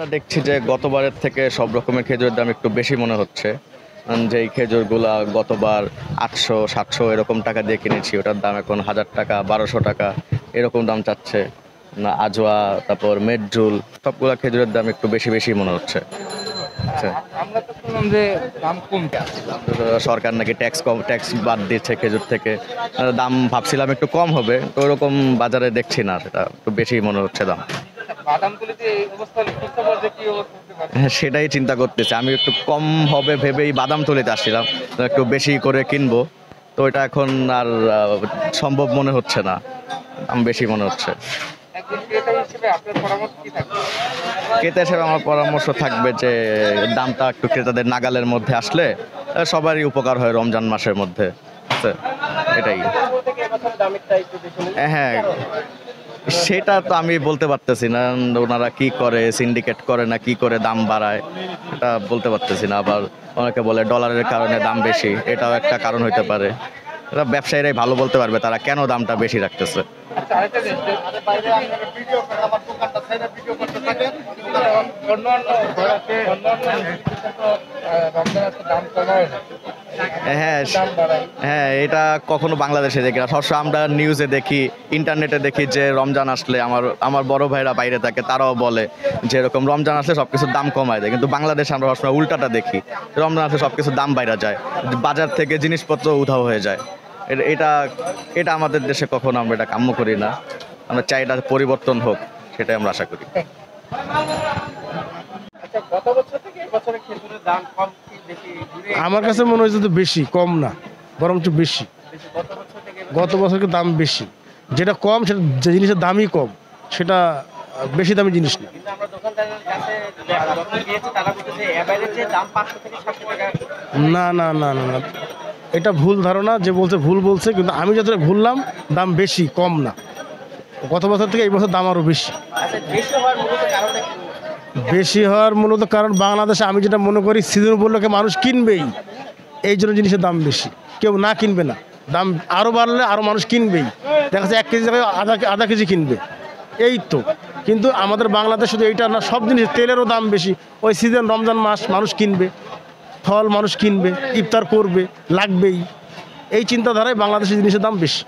দেখছি যে গতবারের থেকে সব রকমের খেজুরের দাম একটু বেশি মনে হচ্ছে। যেই খেজুরগুলা গতবার 800-700 এরকম টাকা দিয়ে কিনেছি, ওটার দাম এখন 1000 টাকা 1200 টাকা এরকম দাম চাচ্ছে। না আজোয়া, তারপর মেডজুল, সবগুলা খেজুরের দাম একটু বেশি বেশি মনে হচ্ছে। আচ্ছা, আমরা তো শুনলাম যে দাম কমছে। সরকার নাকি ট্যাক্স বাদ দিচ্ছে খেজুর থেকে। দাম ভাবছিলাম একটু কম হবে, তো ওরকম বাজারে দেখছি না, সেটা একটু বেশি মনে হচ্ছে দাম। বাদাম তুলে যে এই অবস্থা হলে খুচরা পর্যায়ে কি অবস্থা হতে পারে? হ্যাঁ, সেটাই চিন্তা করতেছি। আমি একটু কম হবে ভেবেই বাদাম তুলিতে আসছিলাম, তো একটু বেশি করে কিনবো, তো এটা এখন আর সম্ভব মনে হচ্ছে না, দাম বেশি মনে হচ্ছে। একজন ক্রেতা হিসেবে আপনার পরামর্শ কি থাকবে? ক্রেতা হিসেবে আমার পরামর্শ থাকবে যে দামটা একটু ক্রেতাদের নাগালের মধ্যে আসলে সবারই উপকার হয় রমজান মাসের মধ্যে। আচ্ছা, এটাই। হ্যাঁ, সেটা তো আমি বলতে পারতেছি না, ওনারা কি করে, সিন্ডিকেট করে না কি করে দাম বাড়ায়, এটা বলতে পারতেছি না। আবার অনেকে বলে ডলারের কারণে দাম বেশি, এটাও একটা কারণ হইতে পারে। এটা ব্যবসায়ীরাই ভালো বলতে পারবে তারা কেন দামটা বেশি রাখতেছে। আচ্ছা, আরেকটা জিনিস যে বাইরে আপনারা ভিডিও করেন, আমার দোকানটা সাইডে ভিডিও করতে থাকেন। অন্যান্য রমজানের তো দাম কমায় না, হ্যাঁ দাম বাড়ায়। হ্যাঁ, এটা কখনো বাংলাদেশে দেখি না, সবসময় আমরা নিউজে দেখি, ইন্টারনেটে দেখি যে রমজান আসলে আমার বড় ভাইরা বাইরে থাকে, তারাও বলে যে এরকম রমজান আসলে সব কিছুর দাম কমায় দেয়। কিন্তু বাংলাদেশে আমরা সবসময় উল্টাটা দেখি, রমজান আসলে সব কিছুর দাম বাইরে যায়, বাজার থেকে জিনিসপত্র উধাও হয়ে যায়। এটা এটা আমাদের দেশে কখনো আমরা এটা কাম্য করি না। আমরা চাই এটা পরিবর্তন হোক, সেটাই আমরা আশা করি। আচ্ছা, গত বছর থেকে এই বছরে খেজুরের দাম কম কি বেশি? আমার কাছে মনে হয়েছে তো বেশি, কম না, বরঞ্চ বেশি। গত বছর থেকে গত বছরকে দাম বেশি, যেটা কম সেটা, যে জিনিসের দামই কম সেটা বেশি দামি জিনিস না। কিন্তু আমরা দোকানদারের কাছে যত গিয়েছি তারা বলতেছে এবারে যে দাম 500 থেকে 700 টাকা। না না না না না, এটা ভুল ধারণা, যে বলছে ভুল বলছে। কিন্তু আমি যতটা ভুললাম, দাম বেশি, কম না। গত বছর থেকে এই বছর দাম আরও বেশি। আচ্ছা, বেশি হওয়ার মূলত কারণটা কি? বেশি হওয়ার মূলত কারণ বাংলাদেশে আমি যেটা মনে করি সিজন উপলক্ষে মানুষ কিনবেই, এই জন্য জিনিসের দাম বেশি। কেউ না কিনবে না, দাম আরও বাড়লে আরও মানুষ কিনবেই। দেখা যাচ্ছে 1 কেজি জায়গায় আধা কেজি কিনবে, এই তো। কিন্তু আমাদের বাংলাদেশ শুধু এইটা না, সব জিনিস, তেলেরও দাম বেশি। ওই সিজন রমজান মাস মানুষ কিনবে, ফল মানুষ কিনবে, ইফতার করবে, লাগবেই, এই চিন্তাধারায় বাংলাদেশের জিনিসের দাম বেশি।